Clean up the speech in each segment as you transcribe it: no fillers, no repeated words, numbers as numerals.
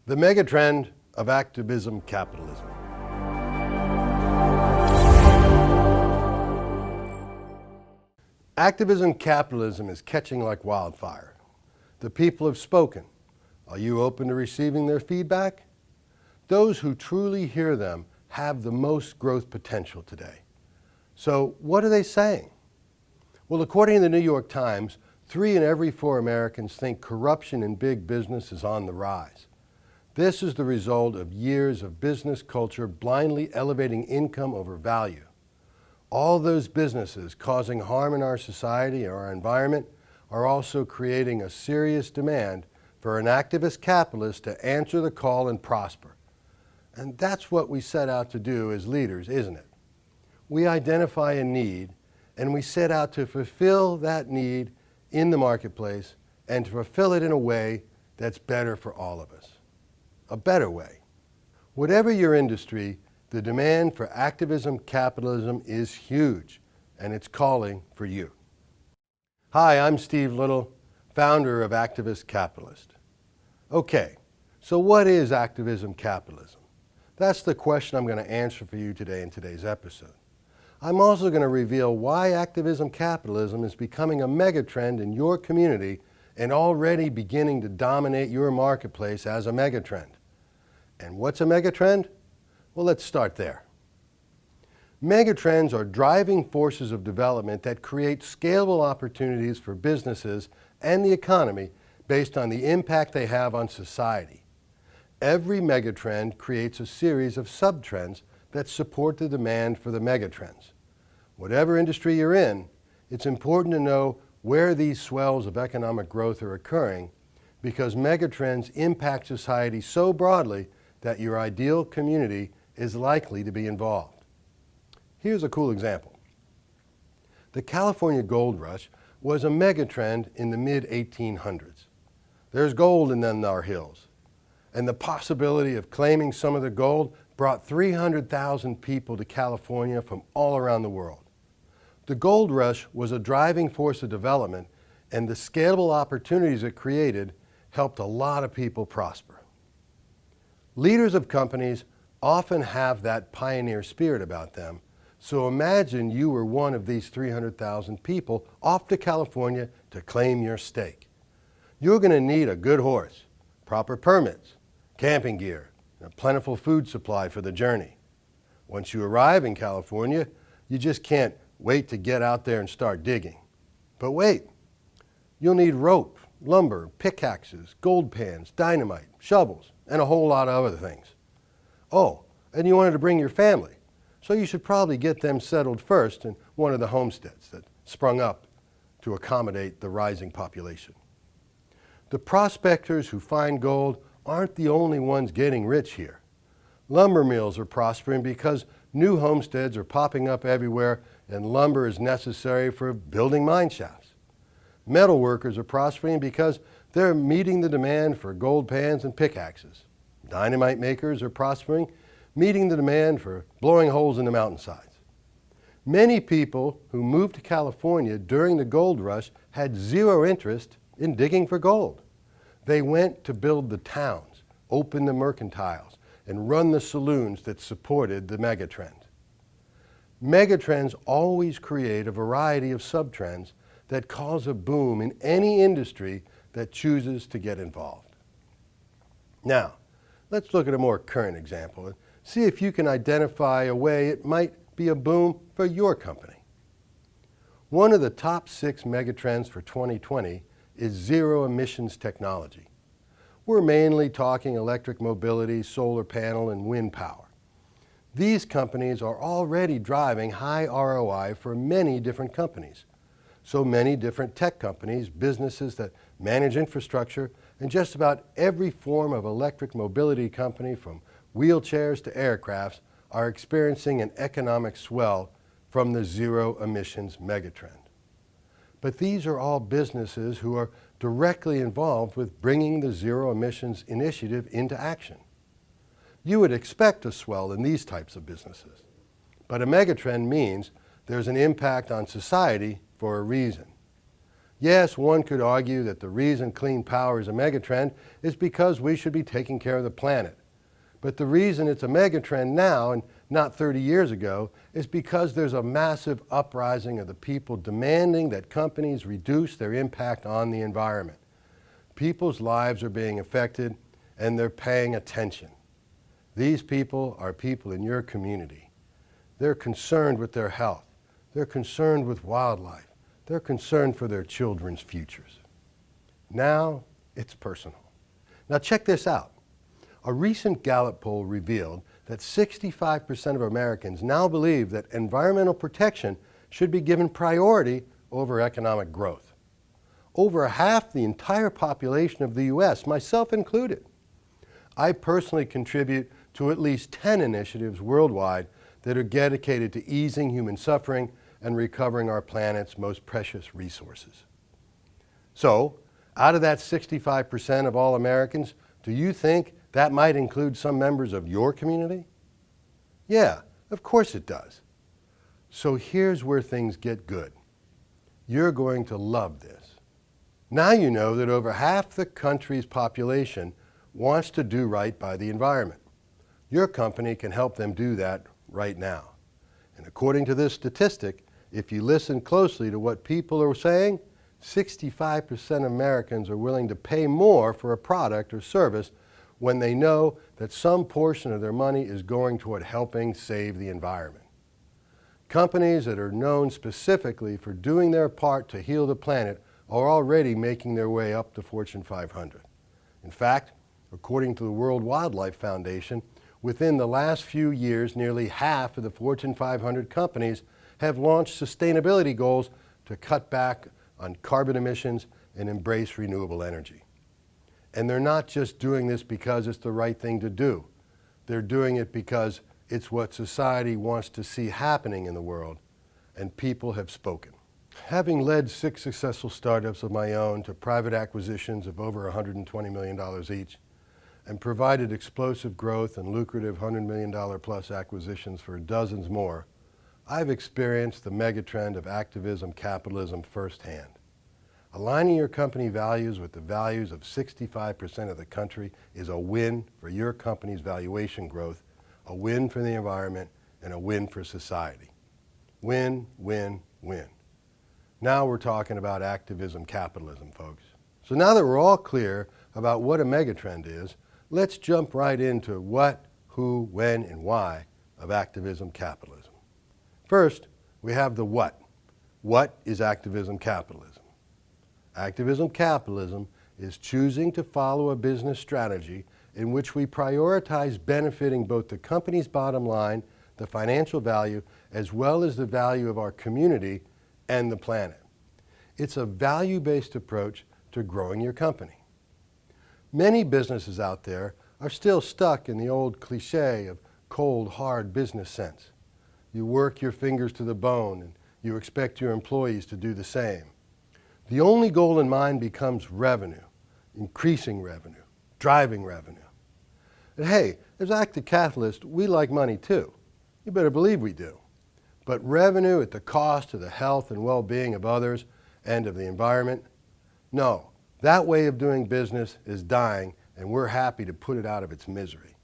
The megatrend of activism capitalism. Activism capitalism is catching like wildfire. The people have spoken. Are you open to receiving their feedback? Those who truly hear them have the most growth potential today. So what are they saying? Well, according to the New York Times, 3 in every 4 Americans think corruption in big business is on the rise. This is the result of years of business culture blindly elevating income over value. All those businesses causing harm in our society and our environment are also creating a serious demand for an activist capitalist to answer the call and prosper. And that's what we set out to do as leaders, isn't it? We identify a need and we set out to fulfill that need in the marketplace and to fulfill it in a way that's better for all of us. A better way. Whatever your industry, the demand for activism capitalism is huge, and it's calling for you. Hi, I'm Steve Little, founder of Activist Capitalist. Okay, so what is activism capitalism? That's the question I'm going to answer for you today in today's episode. I'm also going to reveal why activism capitalism is becoming a megatrend in your community and already beginning to dominate your marketplace as a megatrend. And what's a megatrend? Well, let's start there. Megatrends are driving forces of development that create scalable opportunities for businesses and the economy based on the impact they have on society. Every megatrend creates a series of subtrends that support the demand for the megatrends. Whatever industry you're in, it's important to know where these swells of economic growth are occurring because megatrends impact society so broadly that your ideal community is likely to be involved. Here's a cool example. The California gold rush was a megatrend in the mid-1800s. There's gold in our hills, and the possibility of claiming some of the gold brought 300,000 people to California from all around the world. The gold rush was a driving force of development, and the scalable opportunities it created helped a lot of people prosper. Leaders of companies often have that pioneer spirit about them, so imagine you were one of these 300,000 people off to California to claim your stake. You're going to need a good horse, proper permits, camping gear, and a plentiful food supply for the journey. Once you arrive in California, you just can't wait to get out there and start digging. But wait, you'll need rope, lumber, pickaxes, gold pans, dynamite, shovels, and a whole lot of other things. Oh, and you wanted to bring your family, so you should probably get them settled first in one of the homesteads that sprung up to accommodate the rising population. The prospectors who find gold aren't the only ones getting rich here. Lumber mills are prospering because new homesteads are popping up everywhere and lumber is necessary for building mine shafts. Metal workers are prospering because they're meeting the demand for gold pans and pickaxes. Dynamite makers are prospering, meeting the demand for blowing holes in the mountainsides. Many people who moved to California during the gold rush had zero interest in digging for gold. They went to build the towns, open the mercantiles, and run the saloons that supported the megatrend. Megatrends always create a variety of subtrends that cause a boom in any industry that chooses to get involved. Now, let's look at a more current example and see if you can identify a way it might be a boom for your company. One of the top 6 megatrends for 2020 is zero emissions technology. We're mainly talking electric mobility, solar panel, and wind power. These companies are already driving high ROI for many different companies. So many different tech companies, businesses that manage infrastructure, and just about every form of electric mobility company from wheelchairs to aircrafts are experiencing an economic swell from the zero emissions megatrend. But these are all businesses who are directly involved with bringing the zero emissions initiative into action. You would expect a swell in these types of businesses, but a megatrend means there's an impact on society for a reason. Yes, one could argue that the reason clean power is a megatrend is because we should be taking care of the planet. But the reason it's a megatrend now and not 30 years ago is because there's a massive uprising of the people demanding that companies reduce their impact on the environment. People's lives are being affected and they're paying attention. These people are people in your community. They're concerned with their health. They're concerned with wildlife. They're concerned for their children's futures. Now it's personal. Now check this out. A recent Gallup poll revealed that 65% of Americans now believe that environmental protection should be given priority over economic growth. Over half the entire population of the U.S., myself included. I personally contribute to at least 10 initiatives worldwide that are dedicated to easing human suffering and recovering our planet's most precious resources. So, out of that 65% of all Americans, do you think that might include some members of your community? Yeah, of course it does. So here's where things get good. You're going to love this. Now you know that over half the country's population wants to do right by the environment. Your company can help them do that right now. And according to this statistic, if you listen closely to what people are saying, 65% of Americans are willing to pay more for a product or service when they know that some portion of their money is going toward helping save the environment. Companies that are known specifically for doing their part to heal the planet are already making their way up the Fortune 500. In fact, according to the World Wildlife Foundation, within the last few years, nearly half of the Fortune 500 companies have launched sustainability goals to cut back on carbon emissions and embrace renewable energy. And they're not just doing this because it's the right thing to do. They're doing it because it's what society wants to see happening in the world, and people have spoken. Having led 6 successful startups of my own to private acquisitions of over $120 million each, and provided explosive growth and lucrative $100 million plus acquisitions for dozens more, I've experienced the megatrend of activism capitalism firsthand. Aligning your company values with the values of 65% of the country is a win for your company's valuation growth, a win for the environment, and a win for society. Win, win, win. Now we're talking about activism capitalism, folks. So now that we're all clear about what a megatrend is, let's jump right into what, who, when, and why of activism capitalism. First, we have the what. What is activism capitalism? Activism capitalism is choosing to follow a business strategy in which we prioritize benefiting both the company's bottom line, the financial value, as well as the value of our community and the planet. It's a value-based approach to growing your company. Many businesses out there are still stuck in the old cliche of cold, hard business sense. You work your fingers to the bone and you expect your employees to do the same. The only goal in mind becomes revenue, increasing revenue, driving revenue. And hey, as active capitalists, we like money too. You better believe we do. But revenue at the cost of the health and well-being of others and of the environment? No, that way of doing business is dying, and we're happy to put it out of its misery.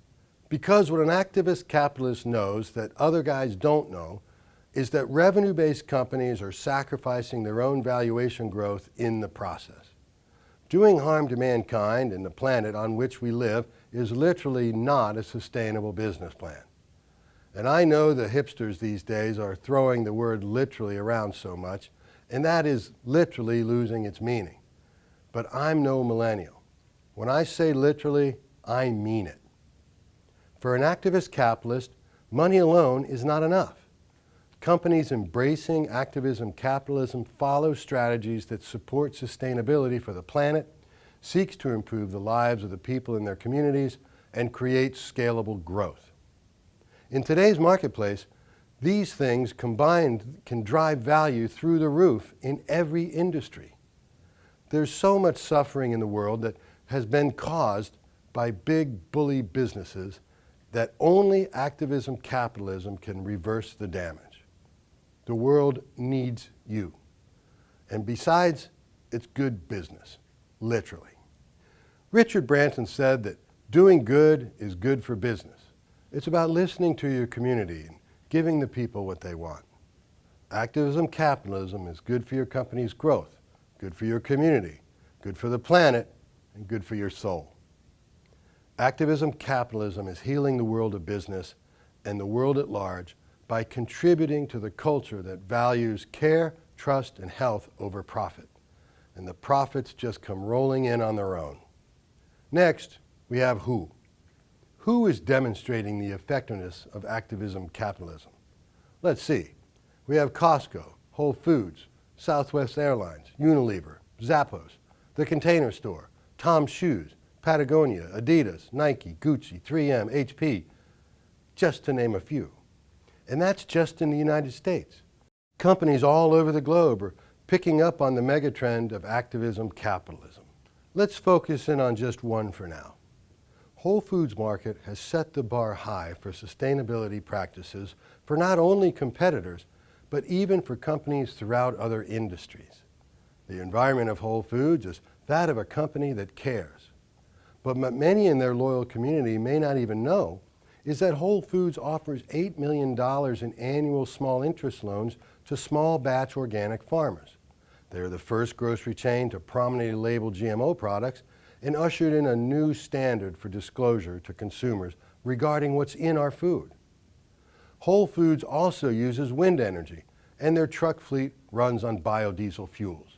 Because what an activist capitalist knows that other guys don't know is that revenue-based companies are sacrificing their own valuation growth in the process. Doing harm to mankind and the planet on which we live is literally not a sustainable business plan. And I know the hipsters these days are throwing the word literally around so much, and that is literally losing its meaning. But I'm no millennial. When I say literally, I mean it. For an activist capitalist, money alone is not enough. Companies embracing activism capitalism follow strategies that support sustainability for the planet, seeks to improve the lives of the people in their communities, and create scalable growth. In today's marketplace, these things combined can drive value through the roof in every industry. There's so much suffering in the world that has been caused by big bully businesses that only activism capitalism can reverse the damage. The world needs you. And besides, it's good business, literally. Richard Branson said that doing good is good for business. It's about listening to your community and giving the people what they want. Activism capitalism is good for your company's growth, good for your community, good for the planet, and good for your soul. Activism capitalism is healing the world of business and the world at large by contributing to the culture that values care, trust, and health over profit. And the profits just come rolling in on their own. Next, we have who. Who is demonstrating the effectiveness of activism capitalism? Let's see. We have Costco, Whole Foods, Southwest Airlines, Unilever, Zappos, The Container Store, Tom's Shoes, Patagonia, Adidas, Nike, Gucci, 3M, HP, just to name a few. And that's just in the United States. Companies all over the globe are picking up on the megatrend of activism capitalism. Let's focus in on just one for now. Whole Foods Market has set the bar high for sustainability practices for not only competitors, but even for companies throughout other industries. The environment of Whole Foods is that of a company that cares. But what many in their loyal community may not even know is that Whole Foods offers $8 million in annual small interest loans to small batch organic farmers. They're the first grocery chain to prominently label GMO products and ushered in a new standard for disclosure to consumers regarding what's in our food. Whole Foods also uses wind energy, and their truck fleet runs on biodiesel fuels.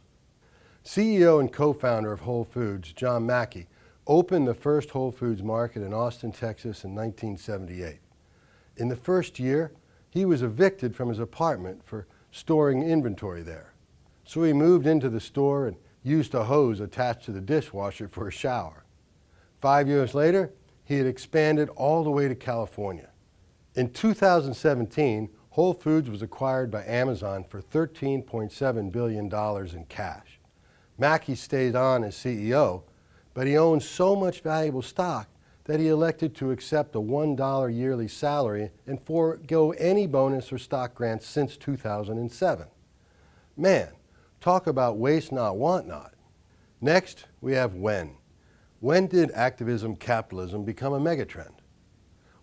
CEO and co-founder of Whole Foods, John Mackey, opened the first Whole Foods market in Austin, Texas in 1978. In the first year, he was evicted from his apartment for storing inventory there. So he moved into the store and used a hose attached to the dishwasher for a shower. 5 years later, he had expanded all the way to California. In 2017, Whole Foods was acquired by Amazon for $13.7 billion in cash. Mackey stayed on as CEO, but he owns so much valuable stock that he elected to accept a $1 yearly salary and forego any bonus or stock grants since 2007. Man, talk about waste not, want not. Next, we have when. When did activism capitalism become a megatrend?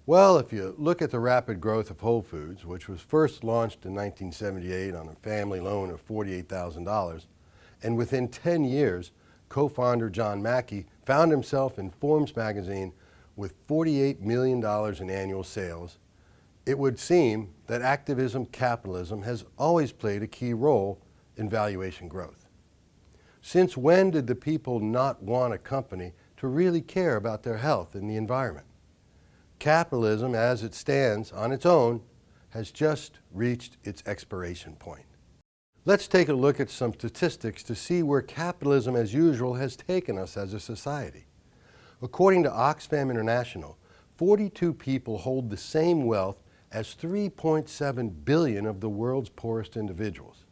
Well, if you look at the rapid growth of Whole Foods, which was first launched in 1978 on a family loan of $48,000, and within 10 years, co-founder John Mackey found himself in Forbes magazine with $48 million in annual sales, it would seem that activism capitalism has always played a key role in valuation growth. Since when did the people not want a company to really care about their health and the environment? Capitalism, as it stands on its own, has just reached its expiration point. Let's take a look at some statistics to see where capitalism as usual has taken us as a society. According to Oxfam International, 42 people hold the same wealth as 3.7 billion of the world's poorest individuals.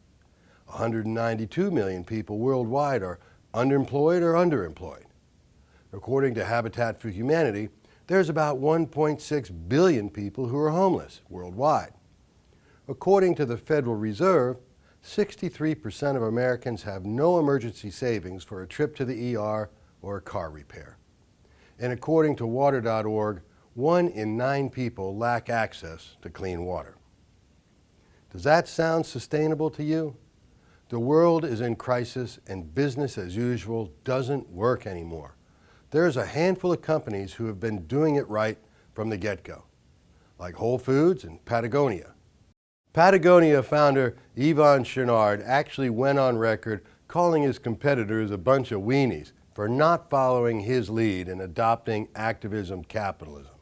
192 million people worldwide are underemployed or underemployed. According to Habitat for Humanity, there's about 1.6 billion people who are homeless worldwide. According to the Federal Reserve, 63% of Americans have no emergency savings for a trip to the ER or a car repair. And according to water.org, 1 in 9 people lack access to clean water. Does that sound sustainable to you? The world is in crisis and business as usual doesn't work anymore. There's a handful of companies who have been doing it right from the get-go, like Whole Foods and Patagonia. Patagonia founder Yvon Chouinard actually went on record calling his competitors a bunch of weenies for not following his lead in adopting activism capitalism.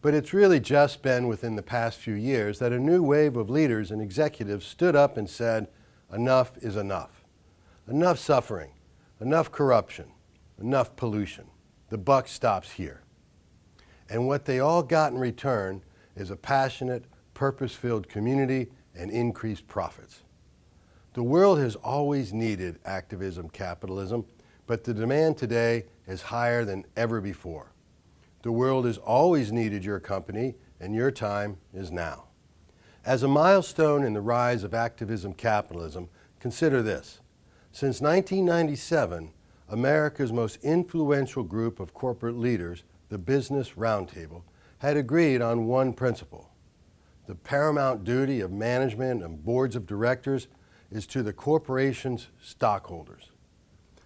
But it's really just been within the past few years that a new wave of leaders and executives stood up and said, enough is enough. Enough suffering, enough corruption, enough pollution. The buck stops here. And what they all got in return is a passionate, purpose-filled community and increased profits. The world has always needed activism capitalism, but the demand today is higher than ever before. The world has always needed your company, and your time is now. As a milestone in the rise of activism capitalism, consider this. Since 1997, America's most influential group of corporate leaders, the Business Roundtable, had agreed on one principle. The paramount duty of management and boards of directors is to the corporation's stockholders.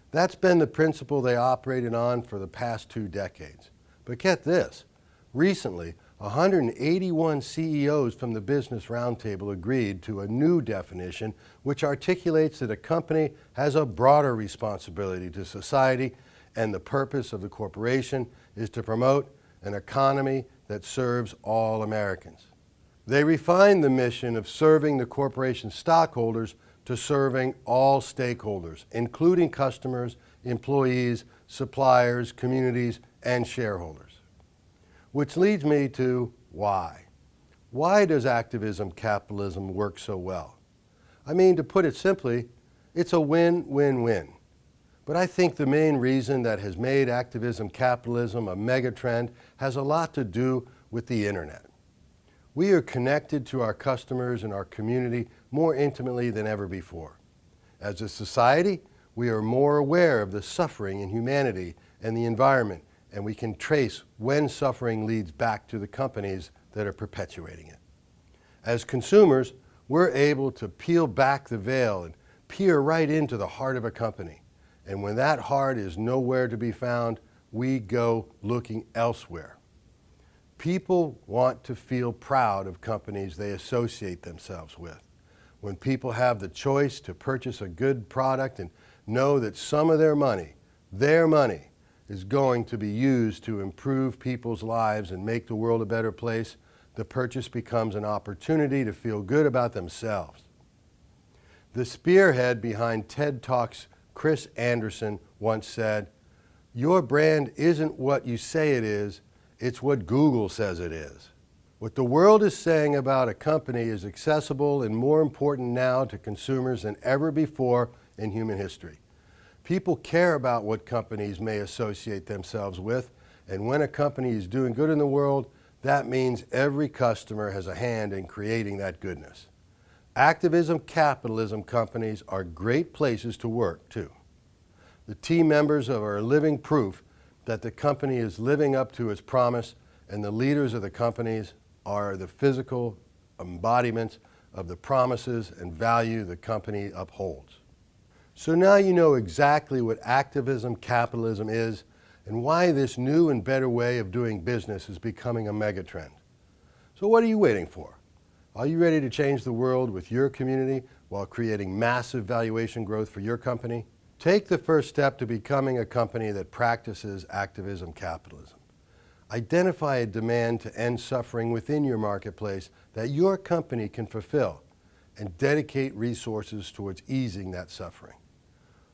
That's been the principle they operated on for the past 2 decades. But get this, recently, 181 CEOs from the Business Roundtable agreed to a new definition which articulates that a company has a broader responsibility to society, and the purpose of the corporation is to promote an economy that serves all Americans. They refined the mission of serving the corporation's stockholders to serving all stakeholders, including customers, employees, suppliers, communities, and shareholders. Which leads me to why. Why does activism capitalism work so well? I mean, to put it simply, it's a win-win-win. But I think the main reason that has made activism capitalism a megatrend has a lot to do with the internet. We are connected to our customers and our community more intimately than ever before. As a society, we are more aware of the suffering in humanity and the environment, and we can trace when suffering leads back to the companies that are perpetuating it. As consumers, we're able to peel back the veil and peer right into the heart of a company. And when that heart is nowhere to be found, we go looking elsewhere. People want to feel proud of companies they associate themselves with. When people have the choice to purchase a good product and know that some of their money, is going to be used to improve people's lives and make the world a better place, the purchase becomes an opportunity to feel good about themselves. The spearhead behind TED Talks, Chris Anderson, once said, "Your brand isn't what you say it is, it's what Google says it is." What the world is saying about a company is accessible and more important now to consumers than ever before in human history. People care about what companies may associate themselves with, and when a company is doing good in the world, that means every customer has a hand in creating that goodness. Activism capitalism companies are great places to work, too. The team members are living proof that the company is living up to its promise, and the leaders of the companies are the physical embodiments of the promises and value the company upholds. So now you know exactly what activism capitalism is and why this new and better way of doing business is becoming a megatrend. So what are you waiting for? Are you ready to change the world with your community while creating massive valuation growth for your company? Take the first step to becoming a company that practices activism capitalism. Identify a demand to end suffering within your marketplace that your company can fulfill and dedicate resources towards easing that suffering.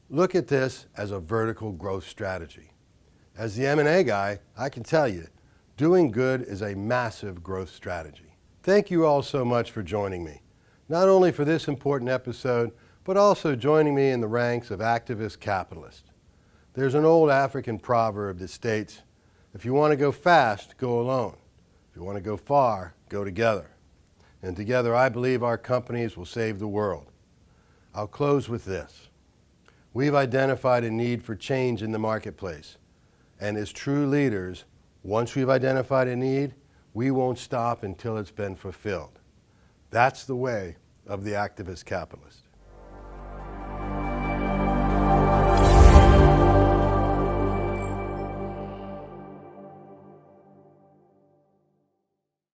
Look at this as a vertical growth strategy. As the M&A guy, I can tell you, doing good is a massive growth strategy. Thank you all so much for joining me, not only for this important episode, but also joining me in the ranks of activist capitalists. There's an old African proverb that states, "If you want to go fast, go alone. If you want to go far, go together." And together I believe our companies will save the world. I'll close with this. We've identified a need for change in the marketplace. And as true leaders, once we've identified a need, we won't stop until it's been fulfilled. That's the way of the activist capitalist.